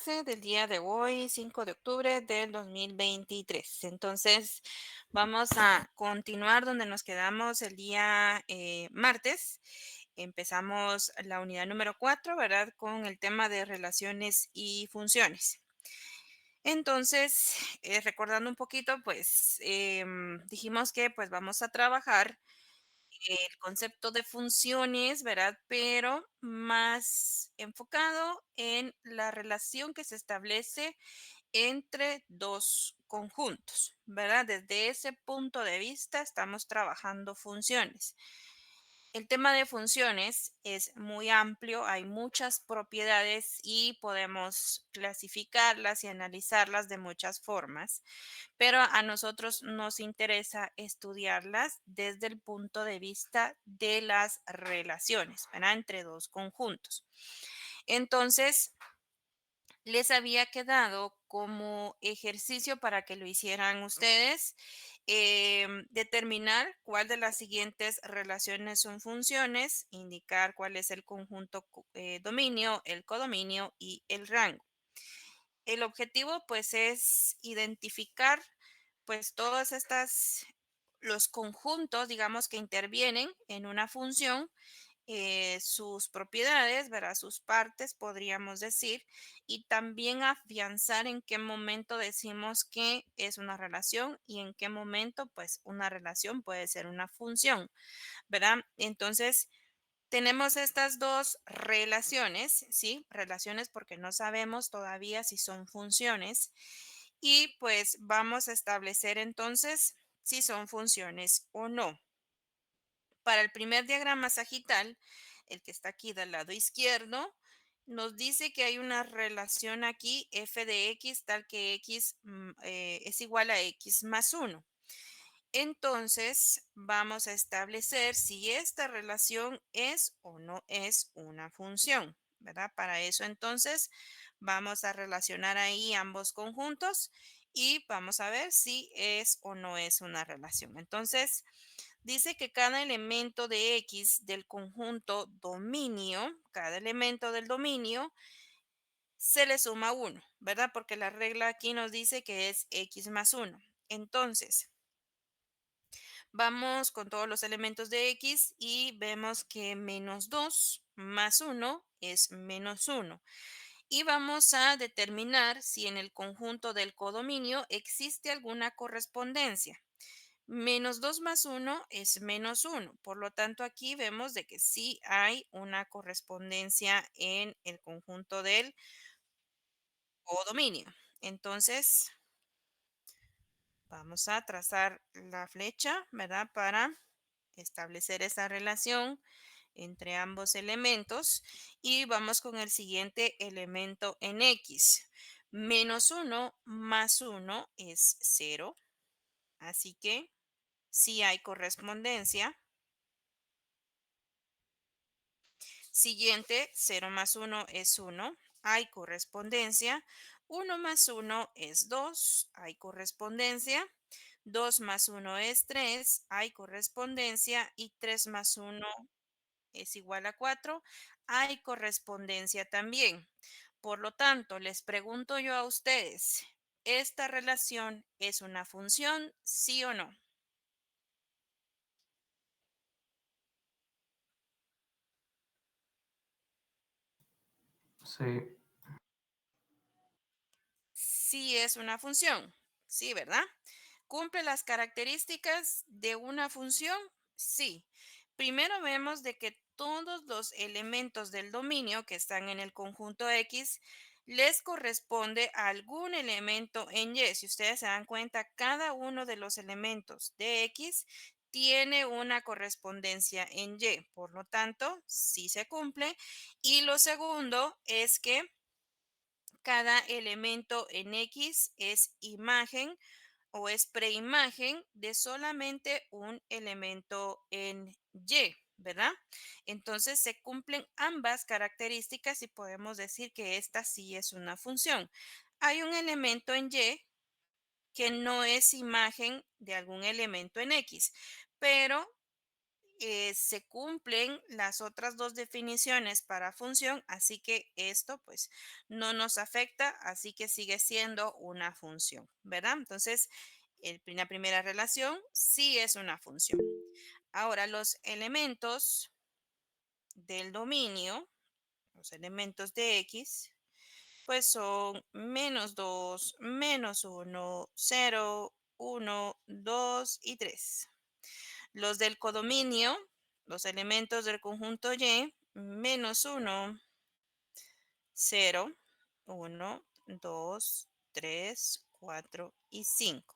clase del día de hoy, 5 de octubre del 2023. Entonces, vamos a continuar donde nos quedamos el día martes. Empezamos la unidad número 4, ¿verdad? Con el tema de relaciones y funciones. Entonces, recordando un poquito, pues dijimos que pues vamos a trabajar el concepto de funciones, ¿verdad? Pero más enfocado en la relación que se establece entre dos conjuntos, ¿verdad? Desde ese punto de vista estamos trabajando funciones. El tema de funciones es muy amplio, hay muchas propiedades y podemos clasificarlas y analizarlas de muchas formas, pero a nosotros nos interesa estudiarlas desde el punto de vista de las relaciones, ¿verdad? Entre dos conjuntos. Entonces, les había quedado como ejercicio para que lo hicieran ustedes, determinar cuál de las siguientes relaciones son funciones, indicar cuál es el conjunto dominio, el codominio y el rango. El objetivo pues es identificar pues todas estas, los conjuntos, digamos, que intervienen en una función, sus propiedades, ¿verdad? Sus partes, podríamos decir, y también afianzar en qué momento decimos que es una relación y en qué momento, pues, una relación puede ser una función, ¿verdad? Entonces, tenemos estas dos relaciones, ¿sí? Relaciones porque no sabemos todavía si son funciones y pues vamos a establecer entonces si son funciones o no. Para el primer diagrama sagital, el que está aquí del lado izquierdo, nos dice que hay una relación aquí f de x tal que x es igual a x más uno. Entonces, vamos a establecer si esta relación es o no es una función, ¿verdad? Para eso, entonces, vamos a relacionar ahí ambos conjuntos y vamos a ver si es o no es una relación. Entonces, dice que cada elemento de X del conjunto dominio, cada elemento del dominio, se le suma uno, ¿verdad? Porque la regla aquí nos dice que es X más uno. Entonces, vamos con todos los elementos de X y vemos que menos 2 más uno es menos uno. Y vamos a determinar si en el conjunto del codominio existe alguna correspondencia. Menos 2 más uno es menos uno. Por lo tanto, aquí vemos de que sí hay una correspondencia en el conjunto del codominio. Entonces, vamos a trazar la flecha, ¿verdad? Para establecer esa relación entre ambos elementos y vamos con el siguiente elemento en X. Menos uno más uno es cero, así que sí hay correspondencia. Siguiente, cero más uno es uno, hay correspondencia. Uno más uno es 2, hay correspondencia. 2 más uno es 3, hay correspondencia. Y 3 más uno es igual a 4, hay correspondencia también. Por lo tanto, les pregunto yo a ustedes, ¿esta relación es una función, sí o no? Sí, Sí es una función, sí, ¿verdad? ¿Cumple las características de una función? Sí. Primero vemos de que todos los elementos del dominio que están en el conjunto X les corresponde a algún elemento en Y. Si ustedes se dan cuenta, cada uno de los elementos de X tiene una correspondencia en Y. Por lo tanto, sí se cumple. Y lo segundo es que cada elemento en X es imagen o es preimagen de solamente un elemento en Y, ¿verdad? Entonces se cumplen ambas características y podemos decir que esta sí es una función. Hay un elemento en Y que no es imagen de algún elemento en X, pero se cumplen las otras dos definiciones para función, así que esto pues no nos afecta, así que sigue siendo una función, ¿verdad? Entonces, la primera relación sí es una función. Ahora, los elementos del dominio, los elementos de X, pues son -2, -1, 0, 1, 2 y 3. Los del codominio, los elementos del conjunto Y, -1, 0, 1, 2, 3, 4 y 5.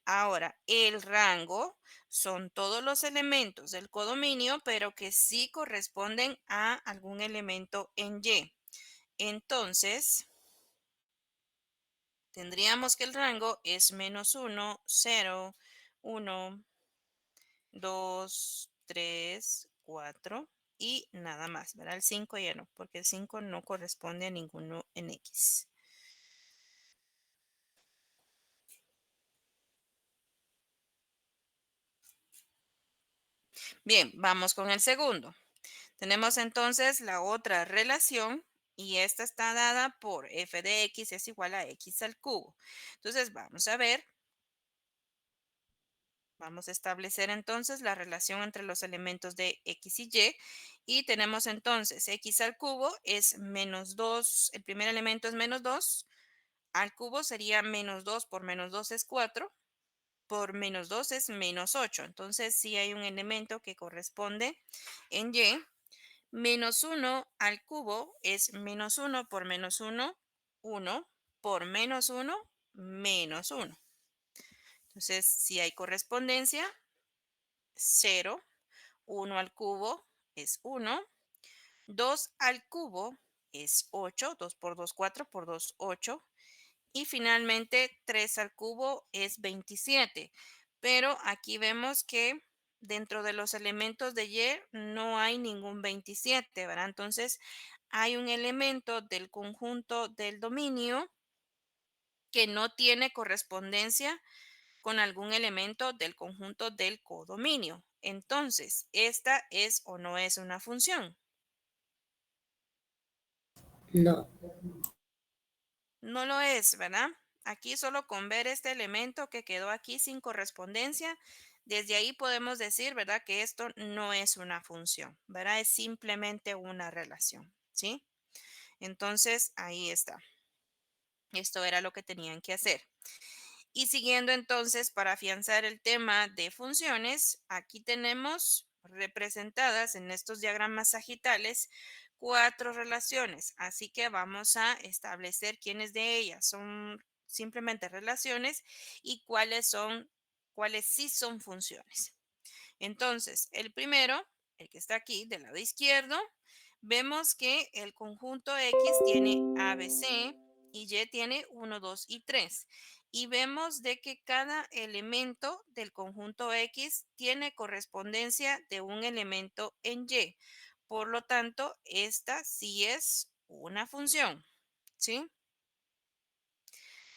Ahora, el rango son todos los elementos del codominio, pero que sí corresponden a algún elemento en Y. Entonces, tendríamos que el rango es -1, 0, 1, 2, 3, 4 y nada más, ¿verdad? El 5 ya no, porque el 5 no corresponde a ninguno en X. Bien, vamos con el segundo. Tenemos entonces la otra relación y esta está dada por f de x es igual a x al cubo. Entonces vamos a ver, vamos a establecer entonces la relación entre los elementos de x y tenemos entonces x al cubo es -2, el primer elemento es -2, al cubo sería -2 por -2 es 4, por -2 es -8. Entonces sí hay un elemento que corresponde en y. -1 al cubo es -1 por -1, 1 por -1, -1. Entonces, si hay correspondencia, 0, 1 al cubo es 1, 2 al cubo es 8, 2 por 2, 4 por 2, 8. Y finalmente 3 al cubo es 27. Pero aquí vemos que dentro de los elementos de Y no hay ningún 27, ¿verdad? Entonces hay un elemento del conjunto del dominio que no tiene correspondencia con algún elemento del conjunto del codominio. Entonces, ¿esta es o no es una función? No, No lo es, ¿verdad? Aquí solo con ver este elemento que quedó aquí sin correspondencia, desde ahí podemos decir, ¿verdad? Que esto no es una función, ¿verdad? Es simplemente una relación, ¿sí? Entonces, ahí está. Esto era lo que tenían que hacer. Y siguiendo entonces, para afianzar el tema de funciones, aquí tenemos representadas en estos diagramas sagitales cuatro relaciones. Así que vamos a establecer quiénes de ellas son simplemente relaciones y cuáles sí son funciones. Entonces, el primero, el que está aquí del lado izquierdo, vemos que el conjunto X tiene ABC y Y tiene 1, 2 y 3. Y vemos de que cada elemento del conjunto X tiene correspondencia de un elemento en Y. Por lo tanto, esta sí es una función, ¿sí?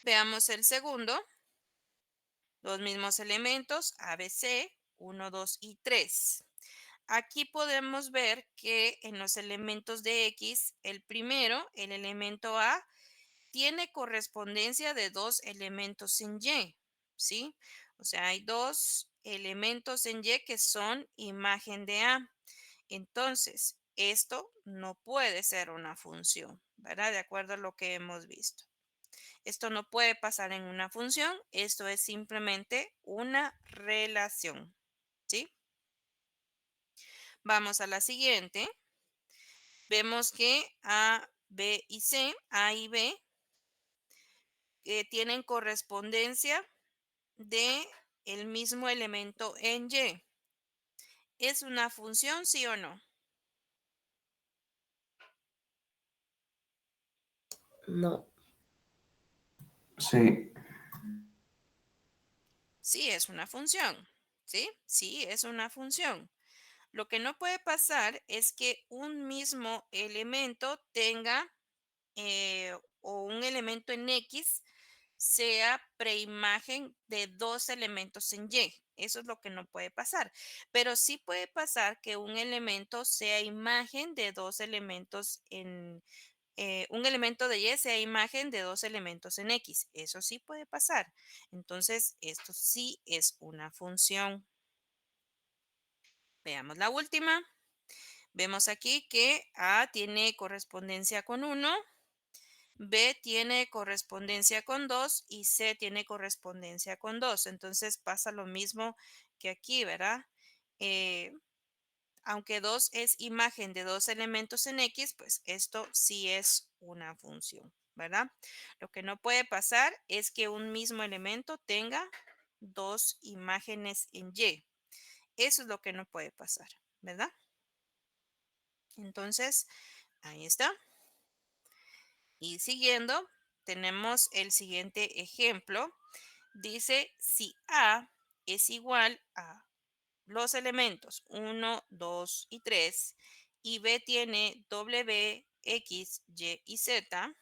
Veamos el segundo. Los mismos elementos ABC, 1, 2 y 3. Aquí podemos ver que en los elementos de X, el primero, el elemento A, tiene correspondencia de dos elementos en Y, ¿sí? O sea, hay dos elementos en Y que son imagen de A. Entonces, esto no puede ser una función, ¿verdad? De acuerdo a lo que hemos visto. Esto no puede pasar en una función, esto es simplemente una relación, ¿sí? Vamos a la siguiente. Vemos que A, B y C, A y B, tienen correspondencia de el mismo elemento en Y. ¿Es una función, sí o no? no, Sí, Sí, es una función. ¿Sí? Sí, es una función. Lo que no puede pasar es que un mismo elemento tenga o un elemento en X sea preimagen de dos elementos en Y. Eso es lo que no puede pasar. Pero sí puede pasar que un elemento sea imagen de dos elementos en, un elemento de Y sea imagen de dos elementos en X. Eso sí puede pasar. Entonces, esto sí es una función. Veamos la última. Vemos aquí que A tiene correspondencia con uno, B tiene correspondencia con 2 y C tiene correspondencia con 2. Entonces pasa lo mismo que aquí, ¿verdad? Eh, Aunque 2 es imagen de dos elementos en X, pues esto sí es una función, ¿verdad? Lo que no puede pasar es que un mismo elemento tenga dos imágenes en Y. Eso es lo que no puede pasar, ¿verdad? Entonces, ahí está. Y siguiendo, tenemos el siguiente ejemplo. Dice, si A es igual a los elementos uno, 2 y 3 y B tiene W, X, Y y Z,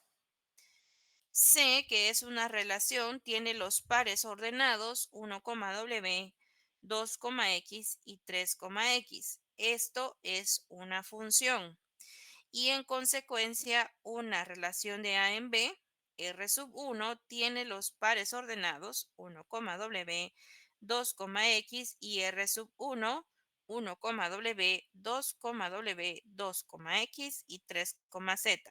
C, que es una relación, tiene los pares ordenados 1, W, 2, X y 3, X. Esto es una función y en consecuencia una relación de A en B, R sub 1 tiene los pares ordenados 1, W, 2, X y R sub 1, 1, W, 2, W, 2, X y 3, Z.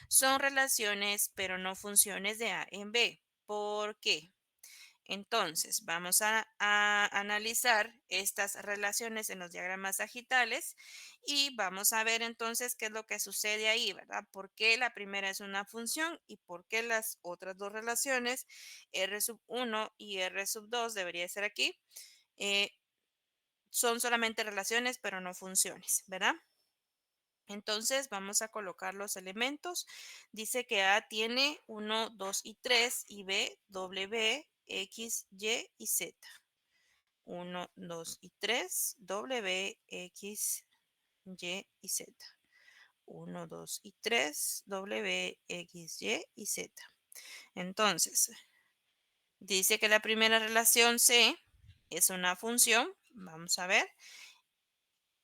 Son relaciones, pero no funciones de A en B. ¿Por qué? Entonces, vamos a analizar estas relaciones en los diagramas sagitales y vamos a ver entonces qué es lo que sucede ahí, ¿verdad? ¿Por qué la primera es una función y por qué las otras dos relaciones, R sub 1 y R sub 2, debería ser aquí, eh, son solamente relaciones pero no funciones, ¿verdad? Entonces vamos a colocar los elementos. Dice que A tiene uno, 2 y 3 y B, W, X, Y Z. Uno, 2 y 3, W, X, Y Z. Uno, 2 y 3, W, X, Y Z. Entonces, dice que la primera relación C es una función. Vamos a ver.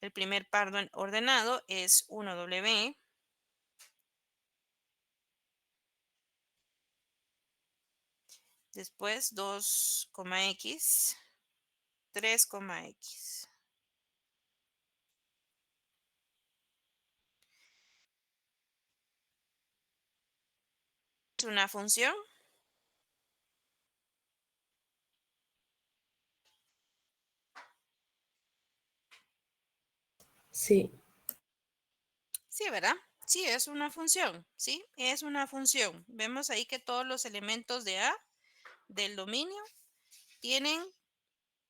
El primer par ordenado es 1W. Después 2, X, 3, X. ¿Es una función? Sí, Sí, ¿verdad? Sí, es una función. Sí, es una función. Vemos ahí que todos los elementos de A del dominio tienen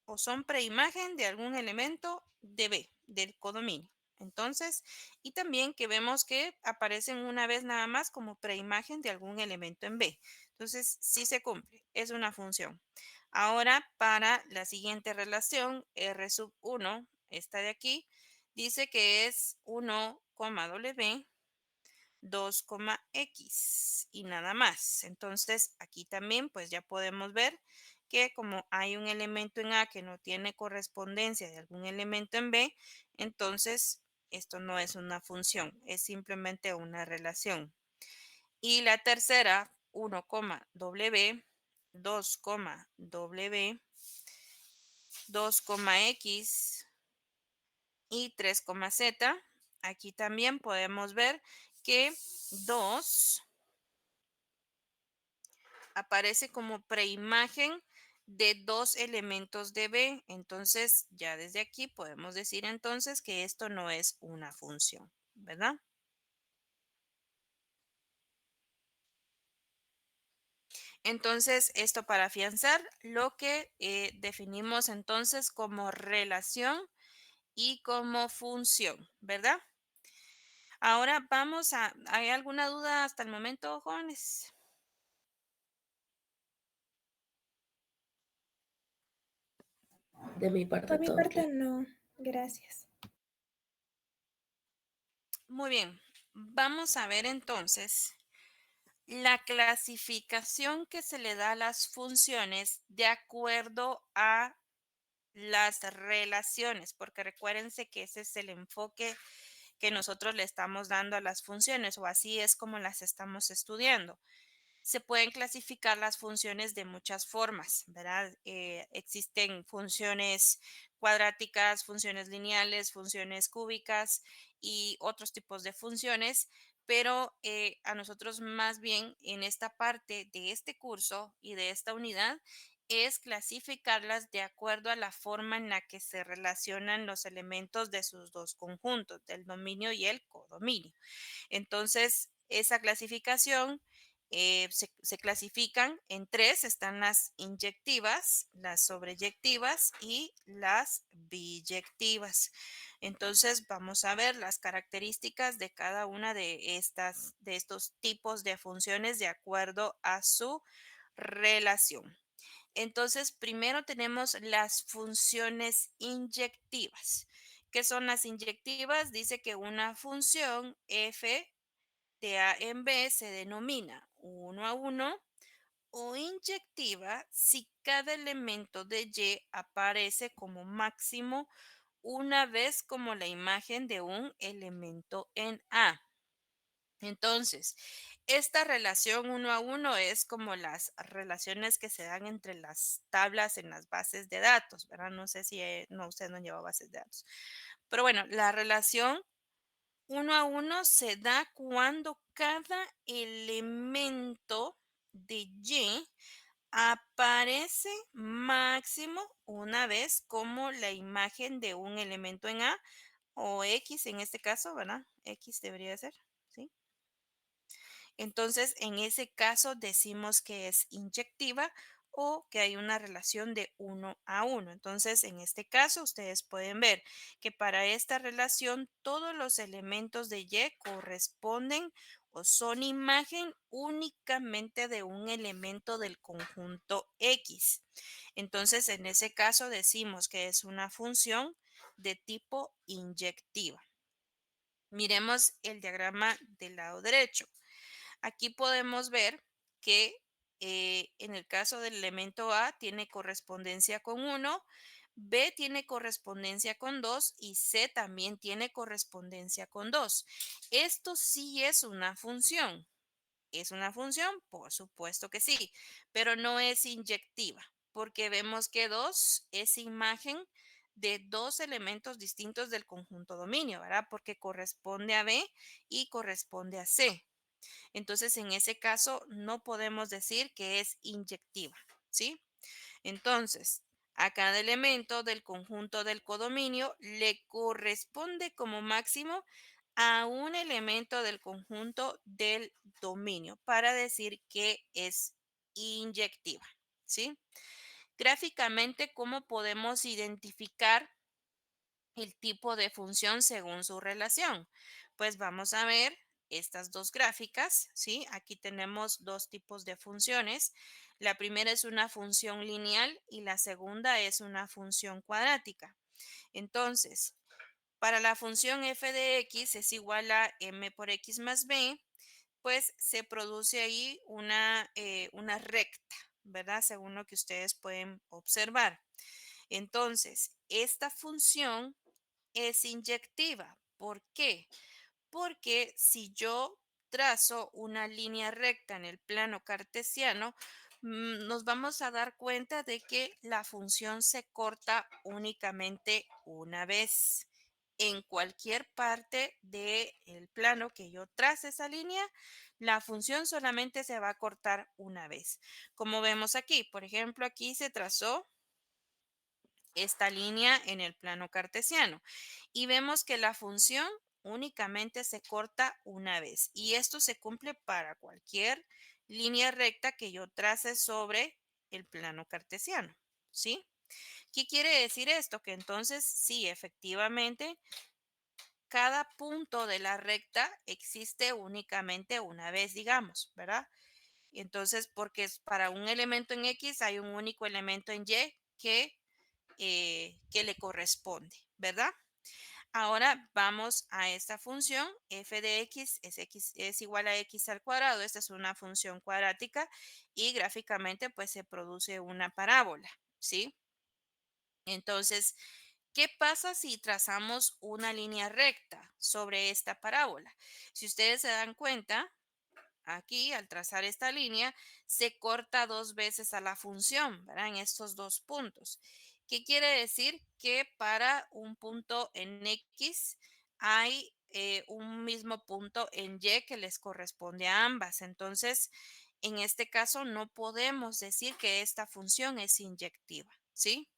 o son preimagen de algún elemento de B, del codominio. Entonces, y también que vemos que aparecen una vez nada más como preimagen de algún elemento en B. Entonces, sí se cumple, es una función. Ahora, para la siguiente relación, R sub 1, esta de aquí, dice que es 1, W, 2, X y nada más. Entonces, aquí también pues ya podemos ver que como hay un elemento en A que no tiene correspondencia de algún elemento en B, entonces esto no es una función, es simplemente una relación. Y la tercera, 1, W, 2, W, 2, X y 3, Z. Aquí también podemos ver que 2 aparece como preimagen de dos elementos de B. Entonces, ya desde aquí podemos decir entonces que esto no es una función, ¿verdad? Entonces, esto para afianzar lo que definimos entonces como relación y como función, ¿verdad? Ahora vamos a, ¿hay alguna duda hasta el momento, jóvenes? de mi parte Por mi todo parte claro. no, gracias. Muy bien, vamos a ver entonces la clasificación que se le da a las funciones de acuerdo a las relaciones, porque recuérdense que ese es el enfoque que nosotros le estamos dando a las funciones, o así es como las estamos estudiando. Se pueden clasificar las funciones de muchas formas, ¿verdad? Existen funciones cuadráticas, funciones lineales, funciones cúbicas y otros tipos de funciones, pero a nosotros más bien en esta parte de este curso y de esta unidad es clasificarlas de acuerdo a la forma en la que se relacionan los elementos de sus dos conjuntos, del dominio y el codominio. Entonces, esa clasificación se clasifican en tres, están las inyectivas, las sobreyectivas y las biyectivas. Entonces, vamos a ver las características de cada una de estos tipos de funciones de acuerdo a su relación. Entonces, primero tenemos las funciones inyectivas. ¿Qué son las inyectivas? Dice que una función f de A en B se denomina uno a uno o inyectiva si cada elemento de Y aparece como máximo una vez como la imagen de un elemento en A. Entonces, esta relación uno a uno es como las relaciones que se dan entre las tablas en las bases de datos, ¿verdad? No sé si, no, usted no lleva bases de datos. Pero bueno, la relación uno a uno se da cuando cada elemento de Y aparece máximo una vez como la imagen de un elemento en A o X en este caso, ¿verdad? X debería ser, ¿sí? Entonces, en ese caso decimos que es inyectiva o que hay una relación de uno a uno. Entonces, en este caso, ustedes pueden ver que para esta relación todos los elementos de Y corresponden o son imagen únicamente de un elemento del conjunto X. Entonces, en ese caso decimos que es una función de tipo inyectiva. Miremos el diagrama del lado derecho. Aquí podemos ver que en el caso del elemento A tiene correspondencia con uno, B tiene correspondencia con 2 y C también tiene correspondencia con 2. Esto sí es una función. ¿Es una función? Por supuesto que sí, pero no es inyectiva, porque vemos que 2 es imagen de dos elementos distintos del conjunto dominio, ¿verdad? Porque corresponde a B y corresponde a C. Entonces, en ese caso, no podemos decir que es inyectiva, ¿sí? Entonces, a cada elemento del conjunto del codominio le corresponde como máximo a un elemento del conjunto del dominio para decir que es inyectiva, ¿sí? Gráficamente, ¿cómo podemos identificar el tipo de función según su relación? Pues vamos a ver estas dos gráficas, ¿sí? Aquí tenemos dos tipos de funciones. La primera es una función lineal y la segunda es una función cuadrática. Entonces, para la función f de x es igual a m por x más b, pues se produce ahí una recta, ¿verdad? Según lo que ustedes pueden observar. Entonces, esta función es inyectiva. ¿Por qué? Porque si yo trazo una línea recta en el plano cartesiano, nos vamos a dar cuenta de que la función se corta únicamente una vez. En cualquier parte del plano que yo trace esa línea, la función solamente se va a cortar una vez. Como vemos aquí, por ejemplo, aquí se trazó esta línea en el plano cartesiano y vemos que la función únicamente se corta una vez y esto se cumple para cualquier línea recta que yo trace sobre el plano cartesiano, ¿sí? ¿Qué quiere decir esto? Que entonces sí, efectivamente, cada punto de la recta existe únicamente una vez, digamos, ¿verdad? Entonces, porque para un elemento en X hay un único elemento en Y que le corresponde, ¿verdad? Ahora vamos a esta función f de x es igual a x al cuadrado. Esta es una función cuadrática y gráficamente pues se produce una parábola, ¿sí? Entonces, ¿qué pasa si trazamos una línea recta sobre esta parábola? Si ustedes se dan cuenta, aquí, al trazar esta línea, se corta dos veces a la función, ¿verdad? En estos dos puntos. ¿Qué quiere decir? Que para un punto en X hay un mismo punto en Y que les corresponde a ambas. Entonces, en este caso, no podemos decir que esta función es inyectiva, ¿sí?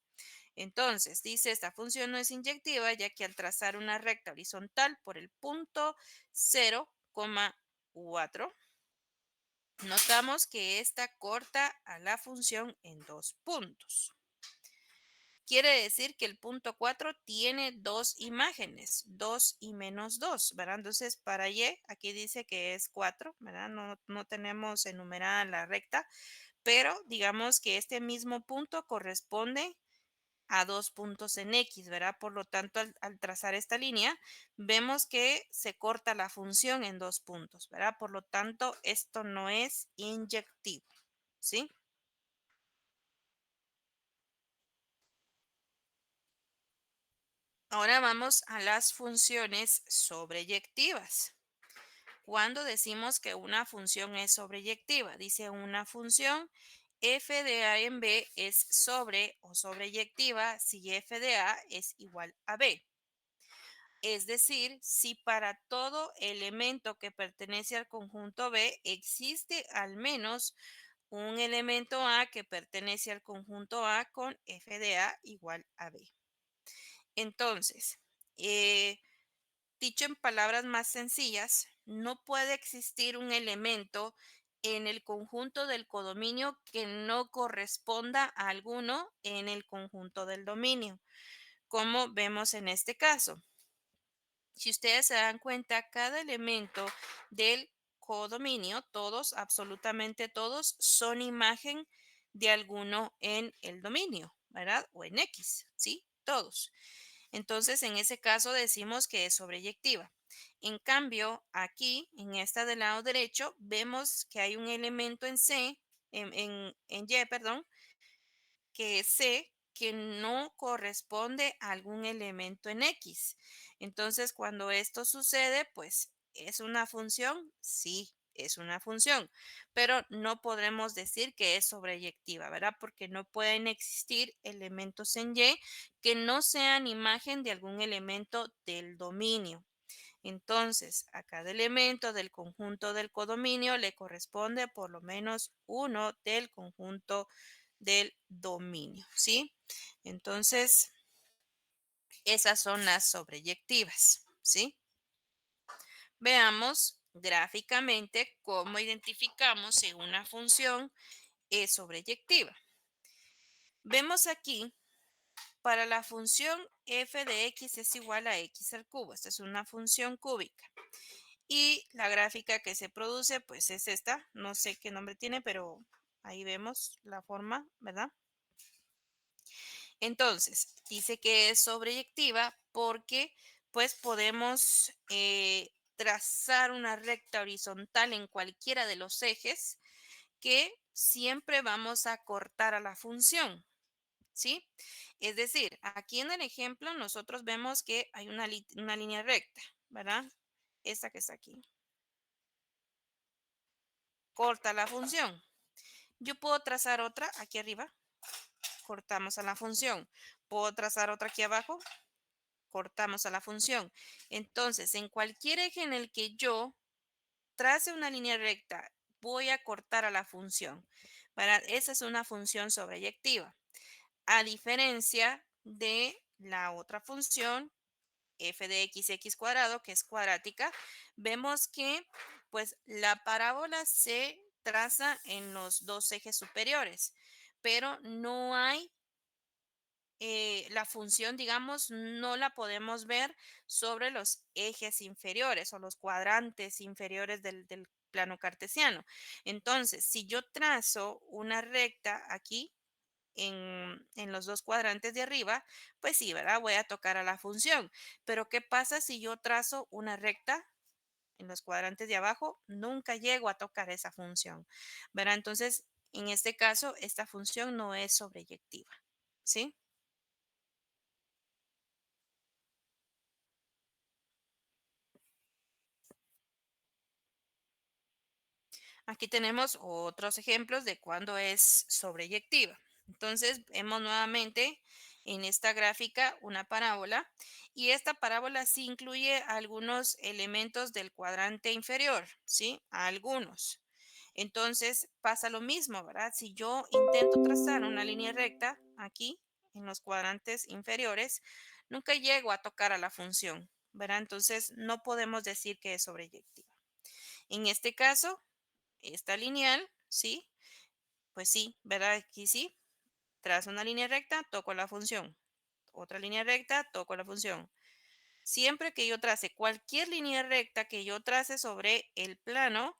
Entonces, dice, esta función no es inyectiva ya que al trazar una recta horizontal por el punto 0,4, notamos que esta corta a la función en dos puntos. Quiere decir que el punto 4 tiene dos imágenes, 2 y -2, ¿verdad? Entonces, para Y, aquí dice que es 4, ¿verdad? No tenemos enumerada la recta, pero digamos que este mismo punto corresponde a dos puntos en X, ¿verdad? Por lo tanto, al trazar esta línea, vemos que se corta la función en dos puntos, ¿verdad? Por lo tanto, esto no es inyectivo, ¿sí? Ahora vamos a las funciones sobreyectivas. Cuando decimos que una función es sobreyectiva, dice una función f de a en b es sobre o sobreyectiva si f de a es igual a b. Es decir, si para todo elemento que pertenece al conjunto B existe al menos un elemento A que pertenece al conjunto A con f de A igual a B. Entonces, eh, dicho en palabras más sencillas, no puede existir un elemento en el conjunto del codominio que no corresponda a alguno en el conjunto del dominio, como vemos en este caso. Si ustedes se dan cuenta, cada elemento del codominio, todos, absolutamente todos, son imagen de alguno en el dominio, ¿verdad? O en X, ¿sí? Todos. Entonces, en ese caso decimos que es sobreyectiva. En cambio, aquí, en esta del lado derecho, vemos que hay un elemento en C, en Y, perdón, que sé que no corresponde a algún elemento en X. Entonces, cuando esto sucede, pues es una función, sí, es una función, pero no podremos decir que es sobreyectiva, ¿verdad? Porque no pueden existir elementos en Y que no sean imagen de algún elemento del dominio. Entonces, a cada elemento del conjunto del codominio le corresponde por lo menos uno del conjunto del dominio, ¿sí? Entonces, esas son las sobreyectivas, ¿sí? Veamos gráficamente cómo identificamos si una función es sobreyectiva. Vemos aquí, para la función f de x es igual a x al cubo. Esta es una función cúbica. Y la gráfica que se produce, pues es esta. No sé qué nombre tiene, pero ahí vemos la forma, ¿verdad? Entonces, dice que es sobreyectiva porque pues podemos trazar una recta horizontal en cualquiera de los ejes que siempre vamos a cortar a la función, ¿sí? Es decir, aquí en el ejemplo nosotros vemos que hay una línea recta, ¿verdad? Esta que está aquí. Corta la función. Yo puedo trazar otra aquí arriba, cortamos a la función. Puedo trazar otra aquí abajo, cortamos a la función. Entonces, en cualquier eje en el que yo trace una línea recta, voy a cortar a la función. ¿Verdad? Esa es una función sobreyectiva. A diferencia de la otra función, f de x cuadrado, que es cuadrática, vemos que pues la parábola se traza en los dos ejes superiores, pero no hay la función, digamos, no la podemos ver sobre los ejes inferiores o los cuadrantes inferiores del plano cartesiano. Entonces, si yo trazo una recta aquí en los dos cuadrantes de arriba, pues sí, ¿verdad? Voy a tocar a la función. Pero ¿qué pasa si yo trazo una recta en los cuadrantes de abajo? Nunca llego a tocar esa función, ¿verdad? Entonces, en este caso, esta función no es sobreyectiva, ¿sí? Aquí tenemos otros ejemplos de cuando es sobreyectiva. Entonces, vemos nuevamente en esta gráfica una parábola y esta parábola sí incluye algunos elementos del cuadrante inferior, ¿sí? Algunos. Entonces, pasa lo mismo, ¿verdad? Si yo intento trazar una línea recta aquí en los cuadrantes inferiores, nunca llego a tocar a la función, ¿verdad? Entonces, no podemos decir que es sobreyectiva. En este caso, esta lineal, ¿sí? Pues sí, ¿verdad? Aquí sí, trazo una línea recta, toco la función. Otra línea recta, toco la función. Siempre que yo trace cualquier línea recta que yo trace sobre el plano,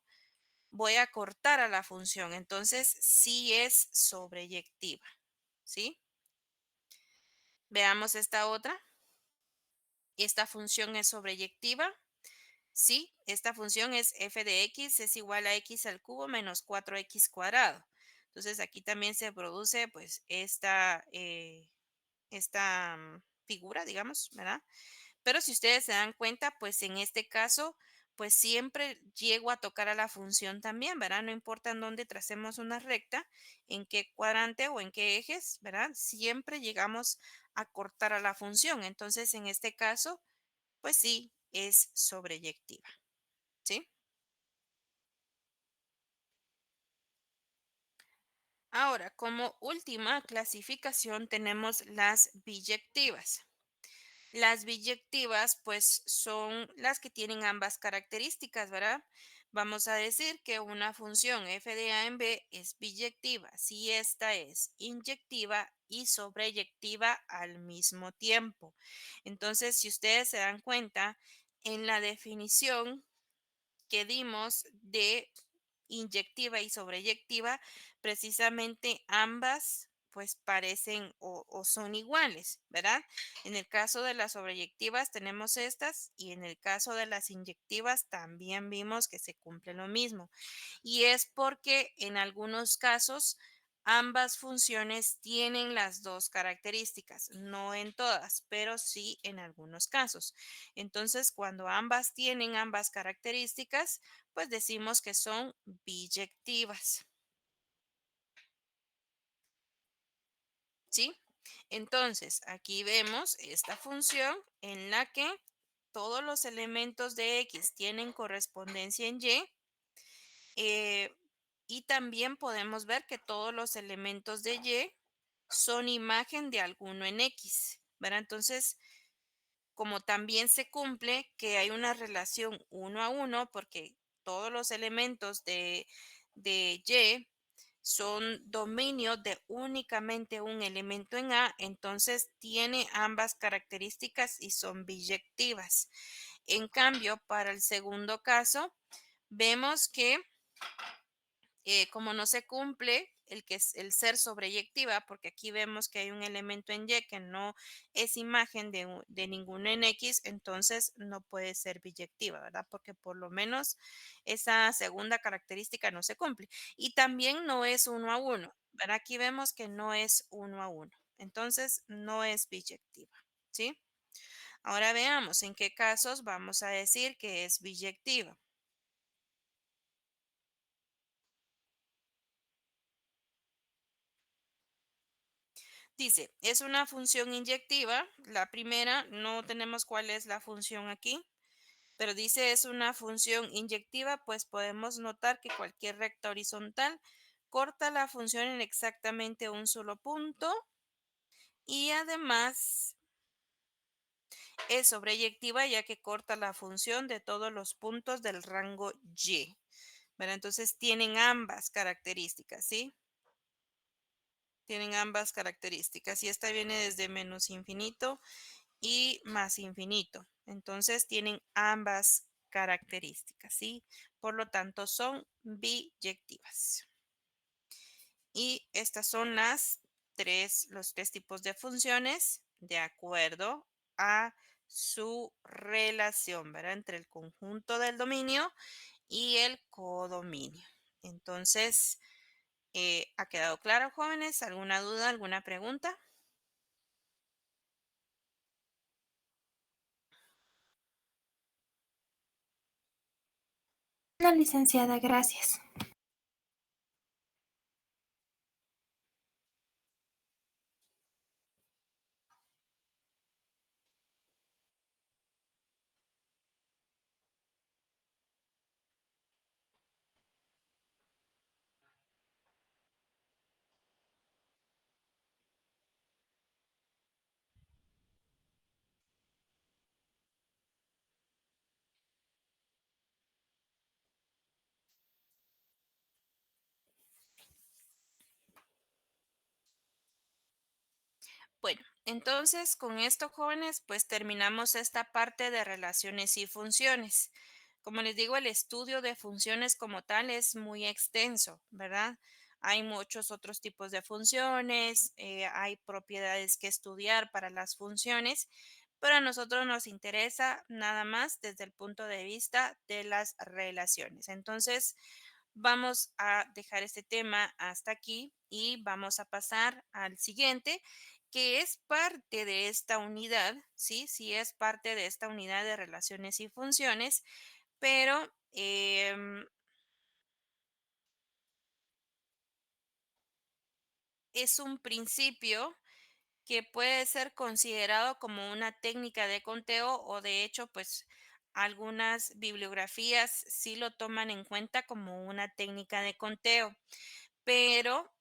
voy a cortar a la función. Entonces, sí es sobreyectiva, ¿sí? Veamos esta otra. Esta función es sobreyectiva. Sí, esta función es f de x es igual a x al cubo menos 4x cuadrado. Entonces aquí también se produce pues esta figura, digamos, ¿verdad? Pero si ustedes se dan cuenta, pues en este caso, pues siempre llego a tocar a la función también, ¿verdad? No importa en dónde tracemos una recta, en qué cuadrante o en qué ejes, ¿verdad? Siempre llegamos a cortar a la función. Entonces en este caso, pues sí, es sobreyectiva, ¿sí? Ahora, como última clasificación tenemos las biyectivas. Las biyectivas, pues, son las que tienen ambas características, ¿verdad? Vamos a decir que una función f de a en b es biyectiva si esta es inyectiva y sobreyectiva al mismo tiempo. Entonces, si ustedes se dan cuenta, en la definición que dimos de inyectiva y sobreyectiva, precisamente ambas pues parecen o son iguales, ¿verdad? En el caso de las sobreyectivas tenemos estas y en el caso de las inyectivas también vimos que se cumple lo mismo. Y es porque en algunos casos ambas funciones tienen las dos características, no en todas, pero sí en algunos casos. Entonces, cuando ambas tienen ambas características, pues decimos que son biyectivas, ¿sí? Entonces, aquí vemos esta función en la que todos los elementos de X tienen correspondencia en Y. eh, y también podemos ver que todos los elementos de Y son imagen de alguno en X, ¿verdad? Entonces, como también se cumple que hay una relación uno a uno, porque todos los elementos de Y son dominio de únicamente un elemento en A, entonces tiene ambas características y son biyectivas. En cambio, para el segundo caso, vemos que como no se cumple el que es el ser sobreyectiva, porque aquí vemos que hay un elemento en Y que no es imagen de ninguno en X, entonces no puede ser biyectiva, ¿verdad? Porque por lo menos esa segunda característica no se cumple. Y también no es uno a uno, ¿verdad? Aquí vemos que no es uno a uno, entonces no es biyectiva, ¿sí? Ahora veamos en qué casos vamos a decir que es biyectiva. Dice, es una función inyectiva. La primera, no tenemos cuál es la función aquí, pero dice es una función inyectiva, pues podemos notar que cualquier recta horizontal corta la función en exactamente un solo punto y además es sobreyectiva ya que corta la función de todos los puntos del rango Y. Bueno, entonces tienen ambas características, ¿sí? Tienen ambas características y esta viene desde menos infinito y más infinito. Entonces tienen ambas características, ¿sí? Por lo tanto, son biyectivas. Y estas son los tres tipos de funciones de acuerdo a su relación, ¿verdad? Entre el conjunto del dominio y el codominio. Entonces, ¿ha quedado claro, jóvenes? ¿Alguna duda, alguna pregunta? No, licenciada, gracias. Bueno, entonces con esto, jóvenes, pues terminamos esta parte de relaciones y funciones. Como les digo, el estudio de funciones como tal es muy extenso, ¿verdad? Hay muchos otros tipos de funciones, hay propiedades que estudiar para las funciones, pero a nosotros nos interesa nada más desde el punto de vista de las relaciones. Entonces, vamos a dejar este tema hasta aquí y vamos a pasar al siguiente, que es parte de esta unidad, ¿sí? Sí es parte de esta unidad de relaciones y funciones, pero es un principio que puede ser considerado como una técnica de conteo o de hecho, pues algunas bibliografías sí lo toman en cuenta como una técnica de conteo. Pero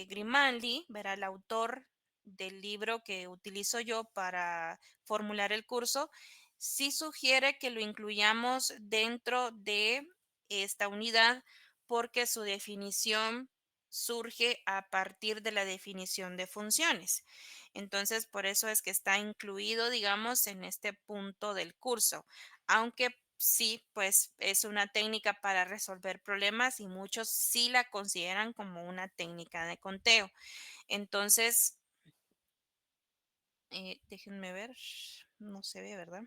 Grimaldi, verá, el autor del libro que utilizo yo para formular el curso, sí sugiere que lo incluyamos dentro de esta unidad porque su definición surge a partir de la definición de funciones. Entonces, por eso es que está incluido, digamos, en este punto del curso, aunque sí, pues es una técnica para resolver problemas y muchos sí la consideran como una técnica de conteo. Entonces, déjenme ver, no se ve, ¿verdad?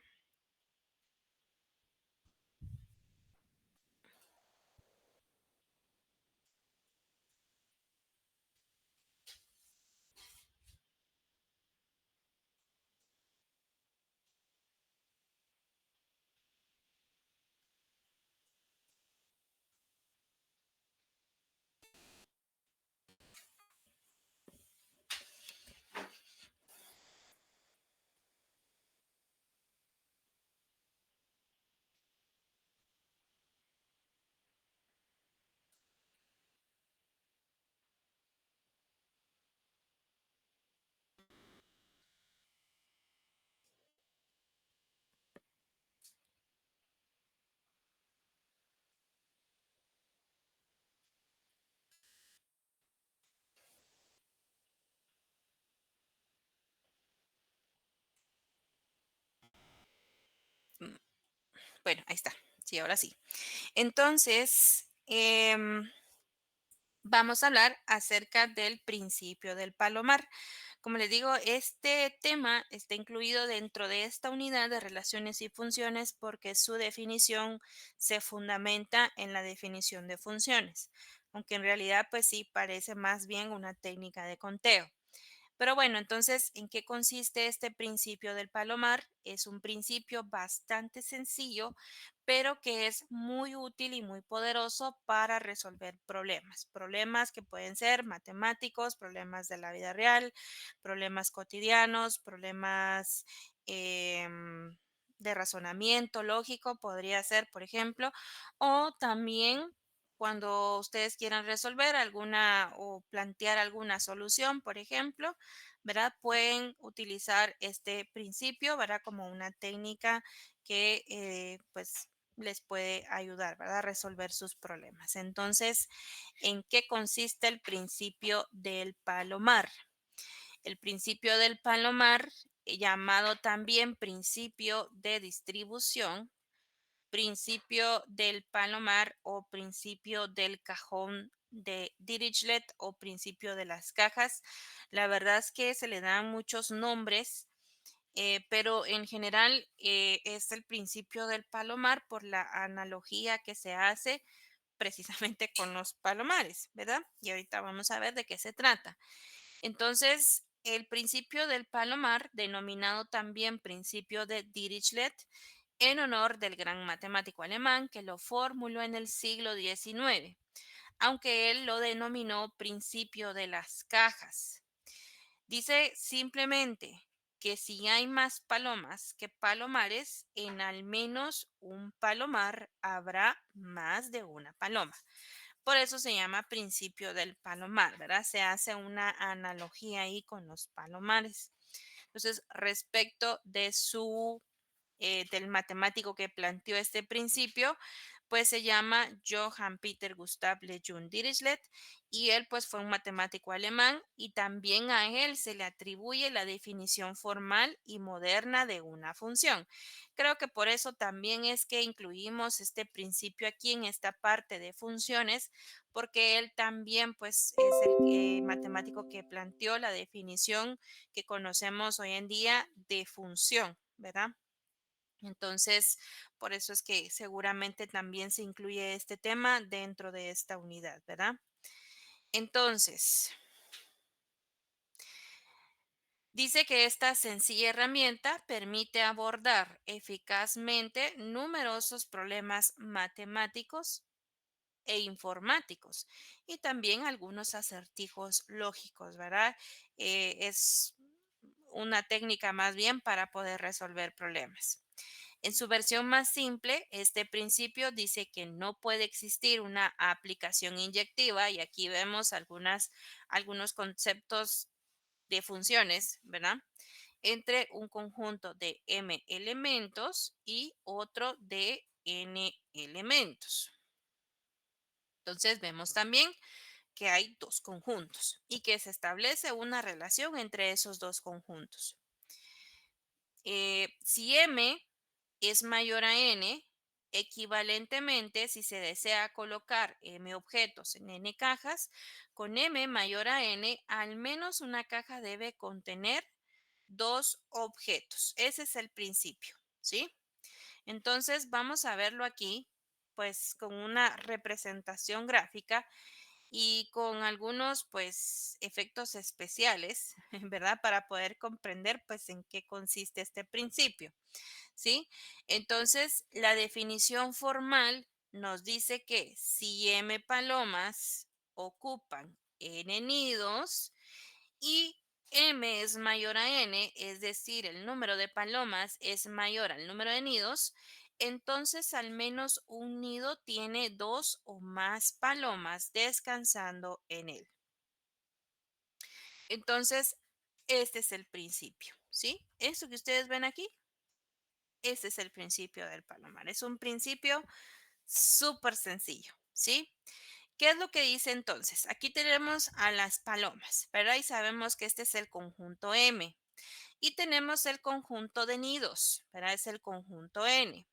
Mm, Bueno, ahí está. Sí, ahora sí. Entonces, vamos a hablar acerca del principio del palomar. Como les digo, este tema está incluido dentro de esta unidad de relaciones y funciones porque su definición se fundamenta en la definición de funciones, aunque en realidad pues sí parece más bien una técnica de conteo. Pero bueno, entonces, ¿en qué consiste este principio del palomar? Es un principio bastante sencillo, pero que es muy útil y muy poderoso para resolver problemas. Problemas que pueden ser matemáticos, problemas de la vida real, problemas cotidianos, problemas de razonamiento lógico, podría ser, por ejemplo, o también cuando ustedes quieran resolver alguna o plantear alguna solución, por ejemplo, ¿verdad? Pueden utilizar este principio, ¿verdad? Como una técnica que pues les puede ayudar, ¿verdad? A resolver sus problemas. Entonces, ¿en qué consiste el principio del palomar? El principio del palomar, llamado también principio de distribución, principio del palomar o principio del cajón de Dirichlet o principio de las cajas. La verdad es que se le dan muchos nombres, pero en general es el principio del palomar por la analogía que se hace precisamente con los palomares, ¿verdad? Y ahorita vamos a ver de qué se trata. Entonces, el principio del palomar, denominado también principio de Dirichlet, en honor del gran matemático alemán que lo formuló en el siglo XIX, aunque él lo denominó principio de las cajas. Dice simplemente que si hay más palomas que palomares, en al menos un palomar habrá más de una paloma. Por eso se llama principio del palomar, ¿verdad? Se hace una analogía ahí con los palomares. Entonces, respecto de del matemático que planteó este principio, pues se llama Johann Peter Gustav Lejeune Dirichlet y él pues fue un matemático alemán y también a él se le atribuye la definición formal y moderna de una función. Creo que por eso también es que incluimos este principio aquí en esta parte de funciones, porque él también pues es el matemático que planteó la definición que conocemos hoy en día de función, ¿verdad? Entonces, por eso es que seguramente también se incluye este tema dentro de esta unidad, ¿verdad? Entonces, dice que esta sencilla herramienta permite abordar eficazmente numerosos problemas matemáticos e informáticos y también algunos acertijos lógicos, ¿verdad? Es una técnica más bien para poder resolver problemas. En su versión más simple, este principio dice que no puede existir una aplicación inyectiva y aquí vemos algunos conceptos de funciones, ¿verdad? Entre un conjunto de m elementos y otro de n elementos. Entonces vemos también que hay dos conjuntos y que se establece una relación entre esos dos conjuntos. Si m es mayor a n, equivalentemente, si se desea colocar m objetos en n cajas, con m mayor a n, al menos una caja debe contener dos objetos. Ese es el principio, ¿sí? Entonces vamos a verlo aquí, pues con una representación gráfica y con algunos, pues, efectos especiales, ¿verdad? Para poder comprender, pues, en qué consiste este principio, ¿sí? Entonces, la definición formal nos dice que si m palomas ocupan n nidos, y m es mayor a n, es decir, el número de palomas es mayor al número de nidos, entonces al menos un nido tiene dos o más palomas descansando en él. Entonces, este es el principio, ¿sí? Esto que ustedes ven aquí, este es el principio del palomar. Es un principio súper sencillo, ¿sí? ¿Qué es lo que dice entonces? Aquí tenemos a las palomas, ¿verdad? Y sabemos que este es el conjunto M. Y tenemos el conjunto de nidos, ¿verdad? Es el conjunto N.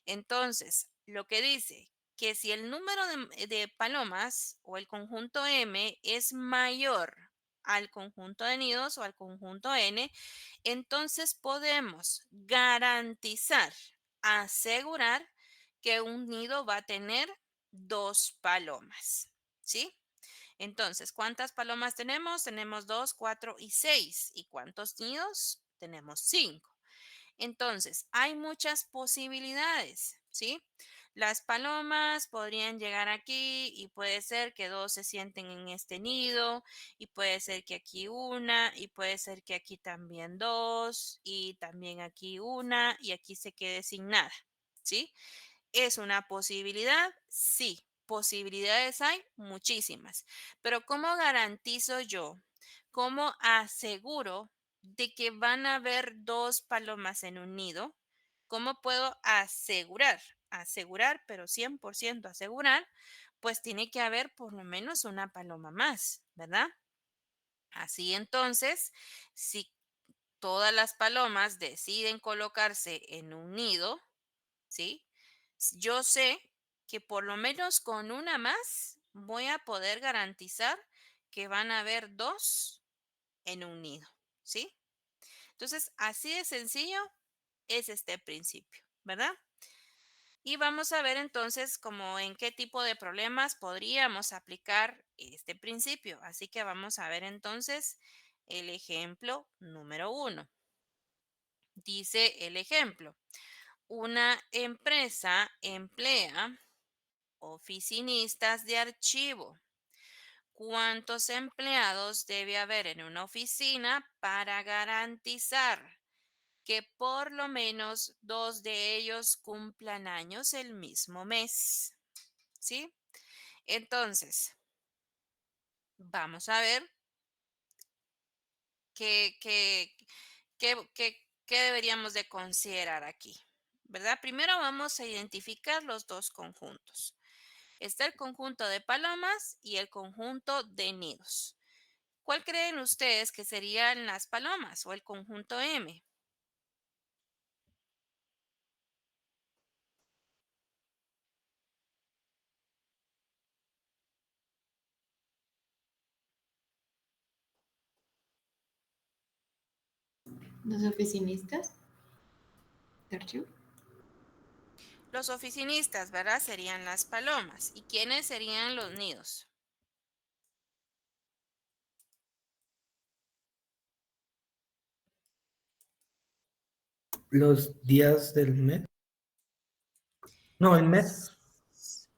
Entonces, lo que dice que si el número de palomas o el conjunto M es mayor al conjunto de nidos o al conjunto N, entonces podemos garantizar, asegurar que un nido va a tener dos palomas, ¿sí? Entonces, ¿cuántas palomas tenemos? Tenemos 2, 4 y 6. ¿Y cuántos nidos? Tenemos 5. Entonces, hay muchas posibilidades, ¿sí? Las palomas podrían llegar aquí y puede ser que dos se sienten en este nido y puede ser que aquí una y puede ser que aquí también dos y también aquí una y aquí se quede sin nada, ¿sí? ¿Es una posibilidad? Sí. Posibilidades hay muchísimas. Pero ¿cómo garantizo yo? ¿Cómo aseguro de que van a haber dos palomas en un nido? ¿Cómo puedo asegurar? Asegurar, pero 100% asegurar, pues tiene que haber por lo menos una paloma más, ¿verdad? Así entonces, si todas las palomas deciden colocarse en un nido, ¿sí? Yo sé que por lo menos con una más voy a poder garantizar que van a haber dos en un nido, ¿sí? Entonces, así de sencillo es este principio, ¿verdad? Y vamos a ver entonces como en qué tipo de problemas podríamos aplicar este principio. Así que vamos a ver entonces el ejemplo número uno. Dice el ejemplo, una empresa emplea oficinistas de archivo. ¿Cuántos empleados debe haber en una oficina para garantizar que por lo menos dos de ellos cumplan años el mismo mes? ¿Sí? Entonces, vamos a ver qué, qué, qué deberíamos de considerar aquí, ¿verdad? Primero vamos a identificar los dos conjuntos. Está el conjunto de palomas y el conjunto de nidos. ¿Cuál creen ustedes que serían las palomas o el conjunto M? Los oficinistas de archivo. Los oficinistas, ¿verdad? Serían las palomas. ¿Y quiénes serían los nidos? Los días del mes. No, el mes.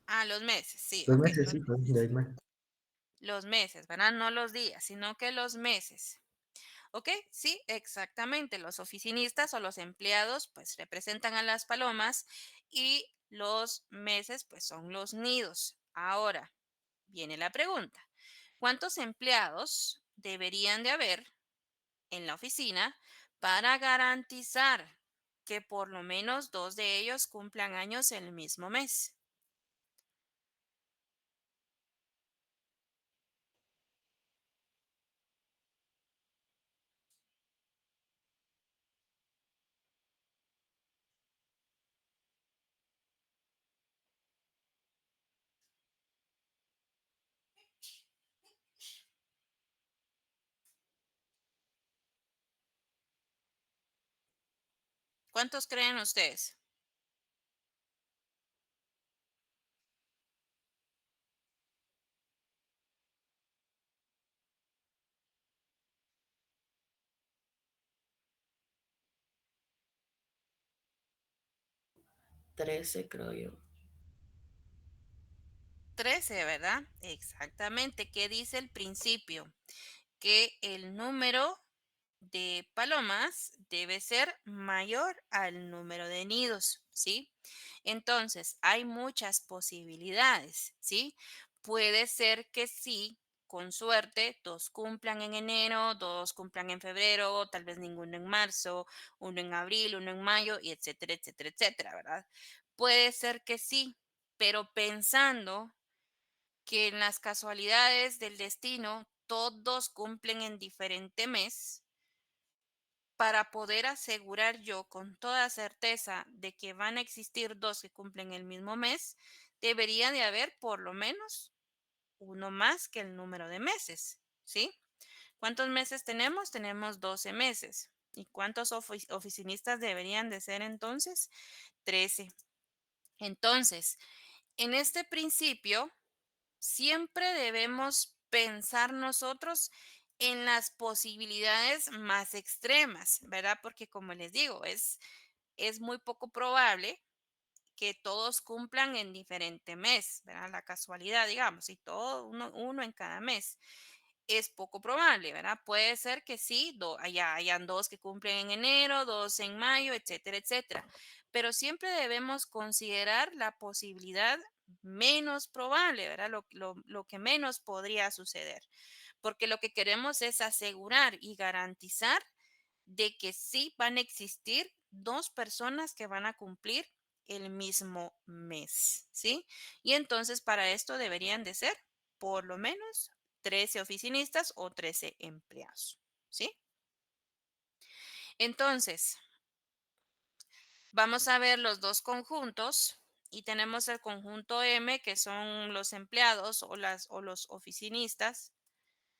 Ah, los meses, sí, Los ok. meses, sí, pues, del mes. Los meses, ¿verdad? No los días, sino que los meses. Ok, sí, exactamente. Los oficinistas o los empleados, pues representan a las palomas y los meses, pues son los nidos. Ahora, viene la pregunta. ¿Cuántos empleados deberían de haber en la oficina para garantizar que por lo menos dos de ellos cumplan años el mismo mes? ¿Cuántos creen ustedes? 13, creo yo. 13, ¿verdad? Exactamente. ¿Qué dice el principio? Que el número de palomas debe ser mayor al número de nidos, ¿sí? Entonces, hay muchas posibilidades, ¿sí? Puede ser que sí, con suerte, dos cumplan en enero, dos cumplan en febrero, tal vez ninguno en marzo, uno en abril, uno en mayo, y etcétera, etcétera, etcétera, ¿verdad? Puede ser que sí, pero pensando que en las casualidades del destino todos cumplen en diferente mes, para poder asegurar yo con toda certeza de que van a existir dos que cumplen el mismo mes, debería de haber por lo menos uno más que el número de meses, ¿sí? ¿Cuántos meses tenemos? Tenemos 12 meses. ¿Y cuántos oficinistas deberían de ser entonces? 13. Entonces, en este principio, siempre debemos pensar nosotros en las posibilidades más extremas, ¿verdad? Porque como les digo, es muy poco probable que todos cumplan en diferente mes, ¿verdad? La casualidad, digamos, y todo uno en cada mes. Es poco probable, ¿verdad? Puede ser que sí, hayan dos que cumplen en enero, dos en mayo, etcétera, etcétera. Pero siempre debemos considerar la posibilidad menos probable, ¿verdad? Lo que menos podría suceder. Porque lo que queremos es asegurar y garantizar de que sí van a existir dos personas que van a cumplir el mismo mes, ¿sí? Y entonces para esto deberían de ser por lo menos 13 oficinistas o 13 empleados, ¿sí? Entonces, vamos a ver los dos conjuntos y tenemos el conjunto M, que son los empleados o los oficinistas,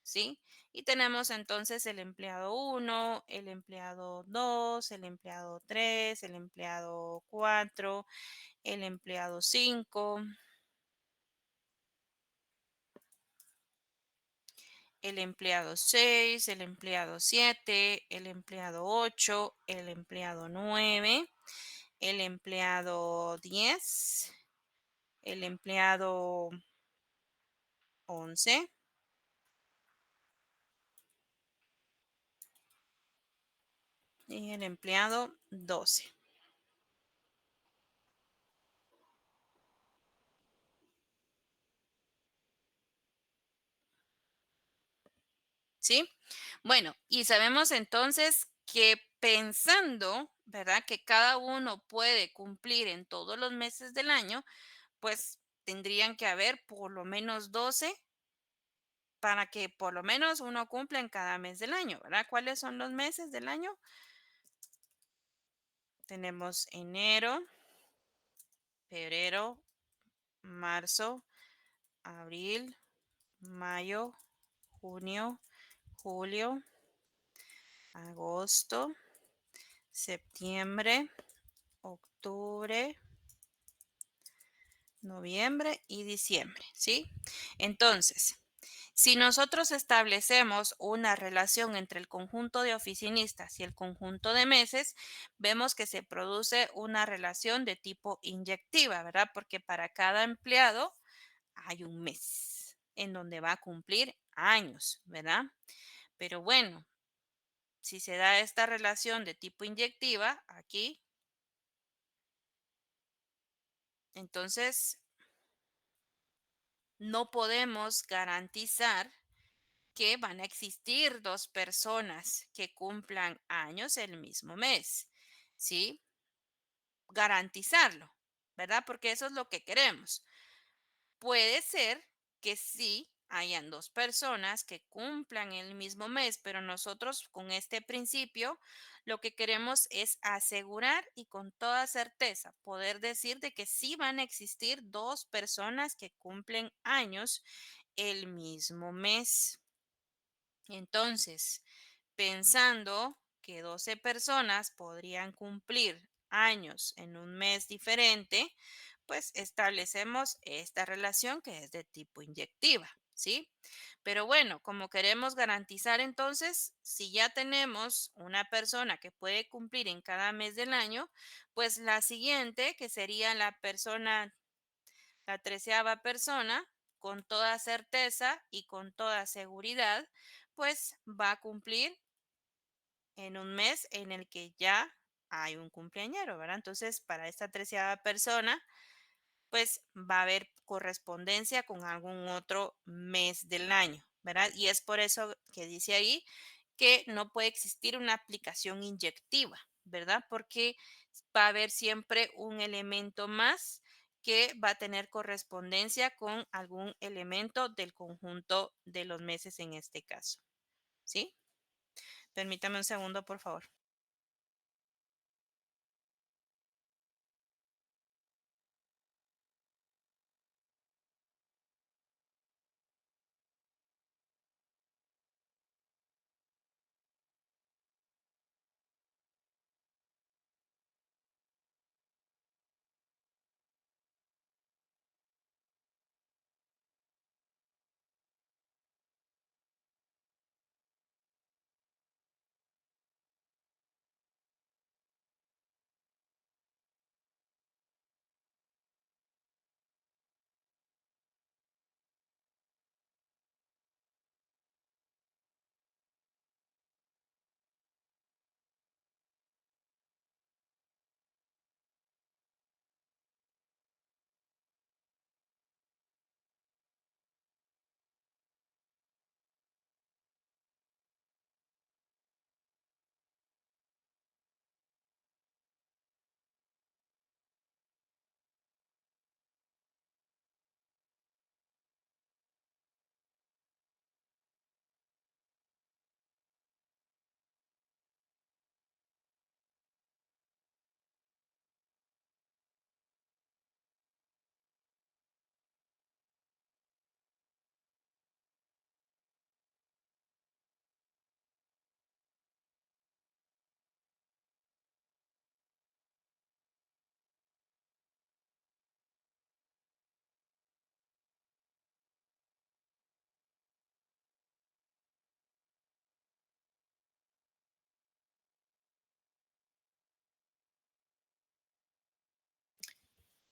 ¿sí? Y tenemos entonces el empleado uno, el empleado 2, el empleado 3, el empleado 4, el empleado 5, el empleado 6, el empleado 7, el empleado 8, el empleado 9, el empleado 10, el empleado 11 y el empleado 12. ¿Sí? Bueno, y sabemos entonces que pensando, ¿verdad? Que cada uno puede cumplir en todos los meses del año, pues tendrían que haber por lo menos 12 para que por lo menos uno cumpla en cada mes del año, ¿verdad? ¿Cuáles son los meses del año? Tenemos enero, febrero, marzo, abril, mayo, junio, julio, agosto, septiembre, octubre, noviembre y diciembre, ¿sí? Entonces, si nosotros establecemos una relación entre el conjunto de oficinistas y el conjunto de meses, vemos que se produce una relación de tipo inyectiva, ¿verdad? Porque para cada empleado hay un mes en donde va a cumplir años, ¿verdad? Pero bueno, si se da esta relación de tipo inyectiva aquí, entonces no podemos garantizar que van a existir dos personas que cumplan años el mismo mes, ¿sí? Garantizarlo, ¿verdad? Porque eso es lo que queremos. Puede ser que sí hayan dos personas que cumplan el mismo mes, pero nosotros con este principio lo que queremos es asegurar y con toda certeza poder decir de que sí van a existir dos personas que cumplen años el mismo mes. Entonces, pensando que 12 personas podrían cumplir años en un mes diferente, pues establecemos esta relación que es de tipo inyectiva, ¿sí? Pero bueno, como queremos garantizar entonces, si ya tenemos una persona que puede cumplir en cada mes del año, pues la siguiente, que sería la persona, la 13ª persona, con toda certeza y con toda seguridad, pues va a cumplir en un mes en el que ya hay un cumpleañero, ¿verdad? Entonces, para esta 13ª persona, pues va a haber correspondencia con algún otro mes del año, ¿verdad? Y es por eso que dice ahí que no puede existir una aplicación inyectiva, ¿verdad? Porque va a haber siempre un elemento más que va a tener correspondencia con algún elemento del conjunto de los meses en este caso, ¿sí? Permítame un segundo, por favor.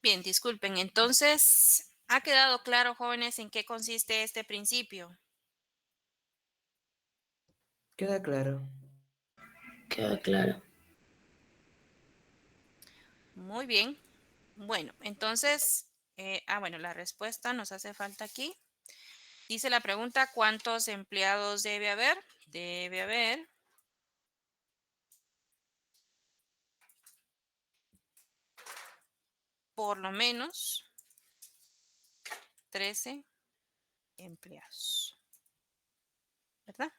Bien, disculpen. Entonces, ¿ha quedado claro, jóvenes, en qué consiste este principio? Queda claro. Queda claro. Muy bien. Bueno, entonces, bueno, la respuesta nos hace falta aquí. Dice la pregunta, ¿cuántos empleados debe haber? Debe haber por lo menos 13 empleados. ¿Verdad?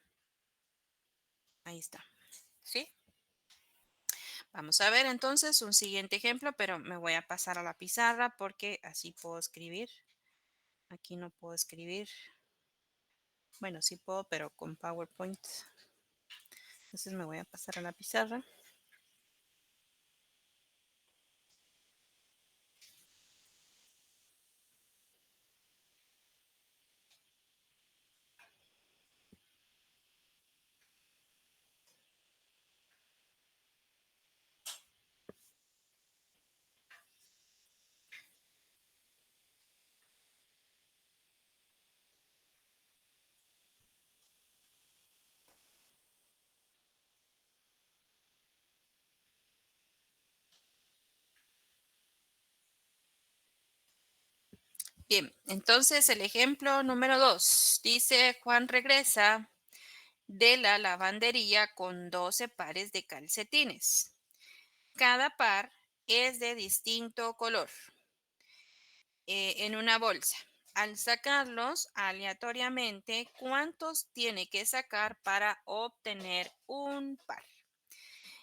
Ahí está. ¿Sí? Vamos a ver entonces un siguiente ejemplo, pero me voy a pasar a la pizarra porque así puedo escribir. Aquí no puedo escribir. Bueno, sí puedo, pero con PowerPoint. Entonces me voy a pasar a la pizarra. Bien, entonces el ejemplo número 2 dice: Juan regresa de la lavandería con 12 pares de calcetines. Cada par es de distinto color en una bolsa. Al sacarlos aleatoriamente, ¿cuántos tiene que sacar para obtener un par?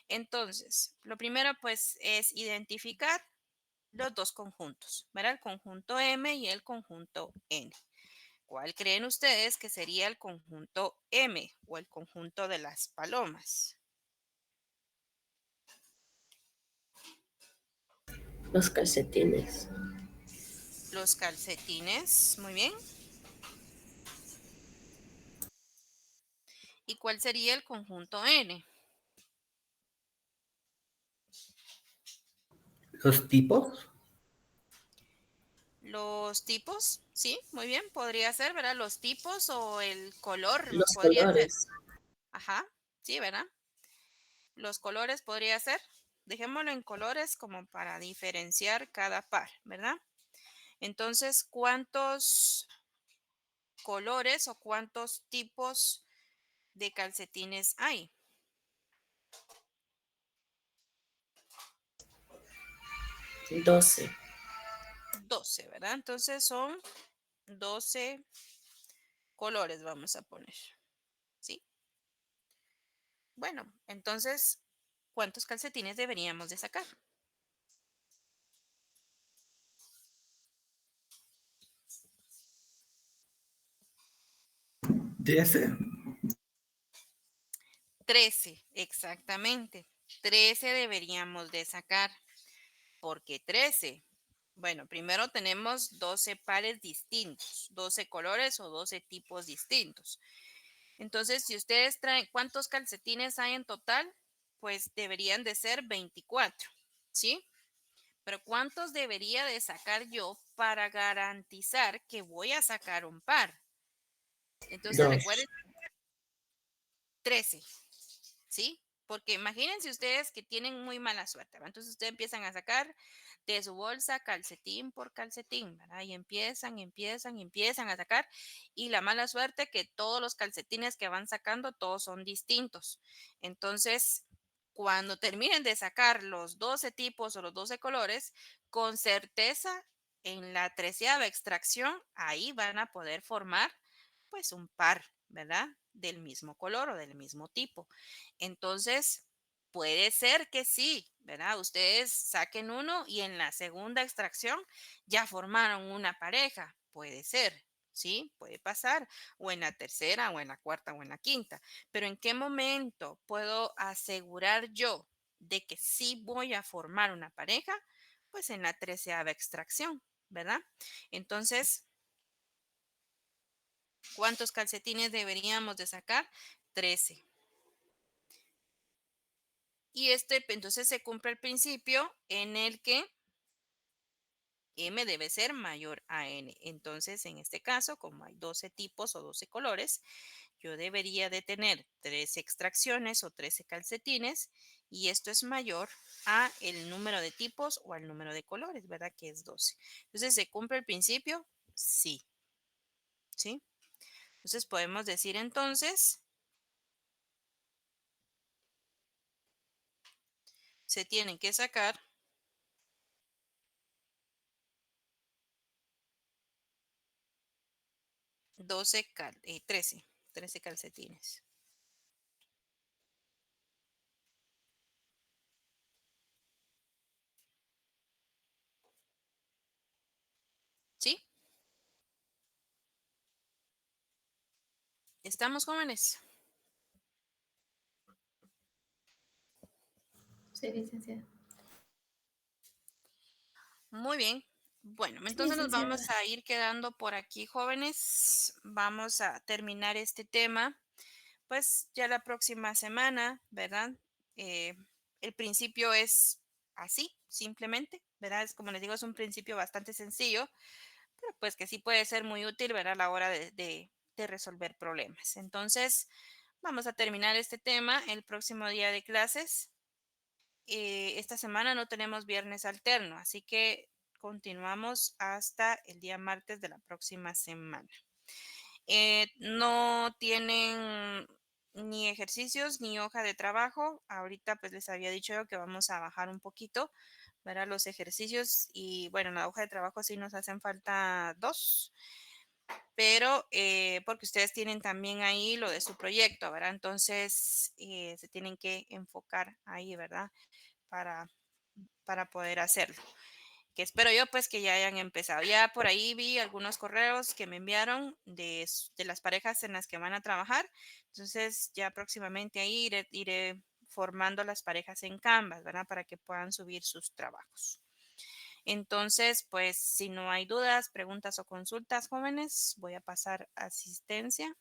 Entonces, lo primero pues es identificar los dos conjuntos, ¿verdad? El conjunto M y el conjunto N. ¿Cuál creen ustedes que sería el conjunto M o el conjunto de las palomas? Los calcetines. Los calcetines, muy bien. ¿Y cuál sería el conjunto N? Los tipos. Los tipos, sí, muy bien, podría ser, ¿verdad? Los tipos o el color Los podría ser. colores. Ajá, sí, ¿verdad? Los colores podría ser. Dejémoslo en colores como para diferenciar cada par, ¿verdad? Entonces, ¿cuántos colores o cuántos tipos de calcetines hay? 12. 12, ¿verdad? Entonces son 12 colores, vamos a poner. ¿Sí? Bueno, entonces, ¿cuántos calcetines deberíamos de sacar? 13. 13, exactamente. 13 deberíamos de sacar. ¿Por qué 13? Bueno, primero tenemos 12 pares distintos, 12 colores o 12 tipos distintos. Entonces, si ustedes traen, ¿cuántos calcetines hay en total? Pues deberían de ser 24, ¿sí? Pero ¿cuántos debería de sacar yo para garantizar que voy a sacar un par? Entonces, 2. recuerden, 13. ¿Sí? Porque imagínense ustedes que tienen muy mala suerte, ¿verdad? Entonces ustedes empiezan a sacar de su bolsa calcetín por calcetín, ¿verdad? Y empiezan a sacar. Y la mala suerte que todos los calcetines que van sacando, todos son distintos. Entonces, cuando terminen de sacar los 12 tipos o los 12 colores, con certeza en la 13ª extracción, ahí van a poder formar pues un par, ¿verdad? Del mismo color o del mismo tipo. Entonces, puede ser que sí, ¿verdad? Ustedes saquen uno y en la segunda extracción ya formaron una pareja. Puede ser, ¿sí? Puede pasar. O en la tercera, o en la cuarta, o en la quinta. Pero ¿en qué momento puedo asegurar yo de que sí voy a formar una pareja? Pues en la 13ª extracción, ¿verdad? Entonces, ¿cuántos calcetines deberíamos de sacar? 13. Y entonces se cumple el principio en el que M debe ser mayor a N. Entonces, en este caso, como hay 12 tipos o 12 colores, yo debería de tener 13 extracciones o 13 calcetines y esto es mayor a el número de tipos o al número de colores, ¿verdad? Que es 12. Entonces, ¿se cumple el principio? Sí. ¿Sí? Entonces, podemos decir entonces, se tienen que sacar 13 calcetines. ¿Sí? ¿Estamos, jóvenes? Sí, licenciada. Muy bien. Bueno, Sí, entonces nos licenciada. vamos a ir quedando por aquí, jóvenes. Vamos a terminar este tema, pues ya la próxima semana, ¿verdad? Eh, el principio es así, simplemente, ¿verdad? Es como les digo, es un principio bastante sencillo, pero pues que sí puede ser muy útil, ¿verdad? A la hora de resolver problemas. Entonces, vamos a terminar este tema el próximo día de clases. Esta semana no tenemos viernes alterno, así que continuamos hasta el día martes de la próxima semana. No tienen ni ejercicios ni hoja de trabajo. Ahorita pues les había dicho yo que vamos a bajar un poquito, ¿verdad? Los ejercicios y bueno, en la hoja de trabajo sí nos hacen falta 2, pero porque ustedes tienen también ahí lo de su proyecto, ¿verdad? Entonces se tienen que enfocar ahí, ¿verdad? Para, para poder hacerlo. Que espero yo pues que ya hayan empezado. Ya por ahí vi algunos correos que me enviaron de las parejas en las que van a trabajar. Entonces ya próximamente ahí iré formando las parejas en Canvas, ¿verdad? Para que puedan subir sus trabajos. Entonces, pues si no hay dudas, preguntas o consultas, jóvenes, voy a pasar a asistencia.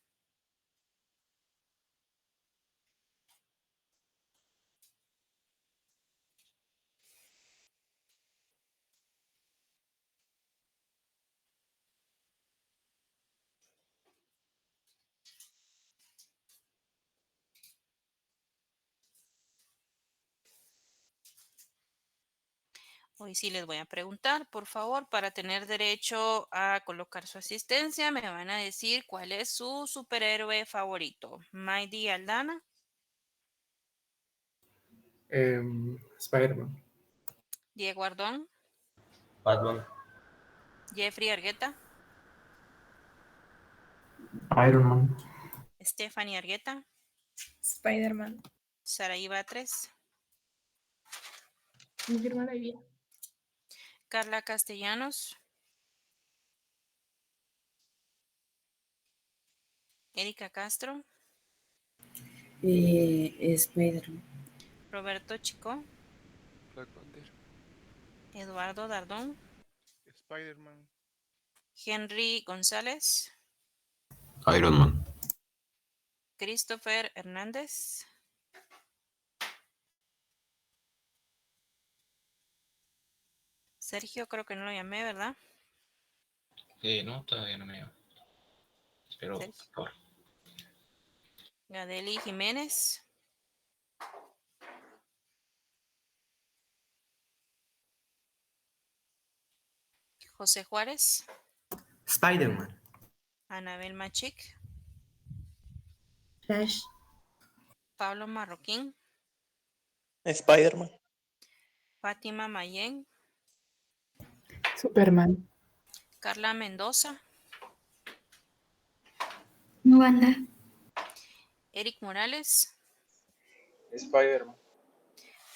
Hoy sí les voy a preguntar, por favor, para tener derecho a colocar su asistencia, me van a decir cuál es su superhéroe favorito. Maidi Aldana, Spider-Man. Diego Ardón, Batman. Jeffrey Argueta, Iron Man. Stephanie Argueta, Spider-Man. Saraí Batres, Mi hermana vivía. Carla Castellanos, Erika Castro, Spider-Man. Roberto Chico, Black Panther. Eduardo Dardón, Spider-Man. Henry González, Iron Man. Christopher Hernández, Sergio, creo que no lo llamé, ¿verdad? No, todavía no me llamo. Pero, Sergio. por Gadeli Jiménez, José Juárez, Spider-Man. Anabel Machic, Flash. Pablo Marroquín, Spider-Man. Fátima Mayen, Superman. Carla Mendoza, Wanda. Eric Morales, Spider-Man.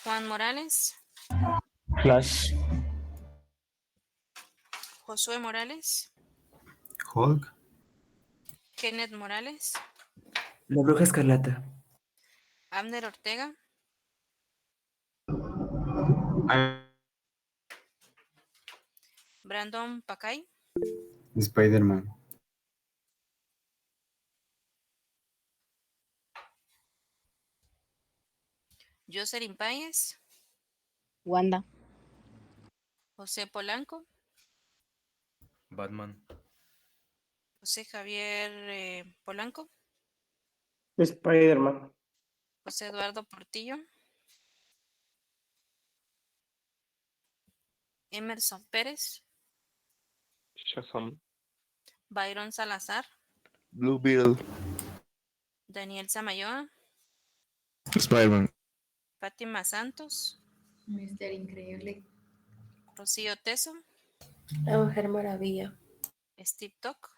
Juan Morales, Flash. Josué Morales, Hulk. Kenneth Morales, La Bruja Escarlata. Abner Ortega, Brandon Pacay, Spider-Man. Jocelyn Páez, Wanda. José Polanco, Batman. José Javier Polanco, Spider-Man. José Eduardo Portillo, Emerson Pérez, Shazam. Byron Salazar, Blue Beetle. Daniel Samayoa, Spider-Man. Fátima Santos, Mister Increíble. Rocío Teso, La Mujer Maravilla. Steve Toc,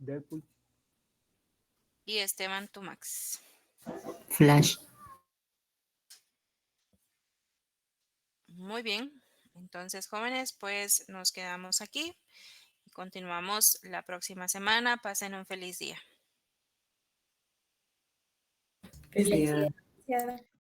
Deadpool. Y Esteban, tu Max. Flash. Muy bien. Entonces, jóvenes, pues nos quedamos aquí y continuamos la próxima semana. Pasen un feliz día. Feliz día. Licenciada.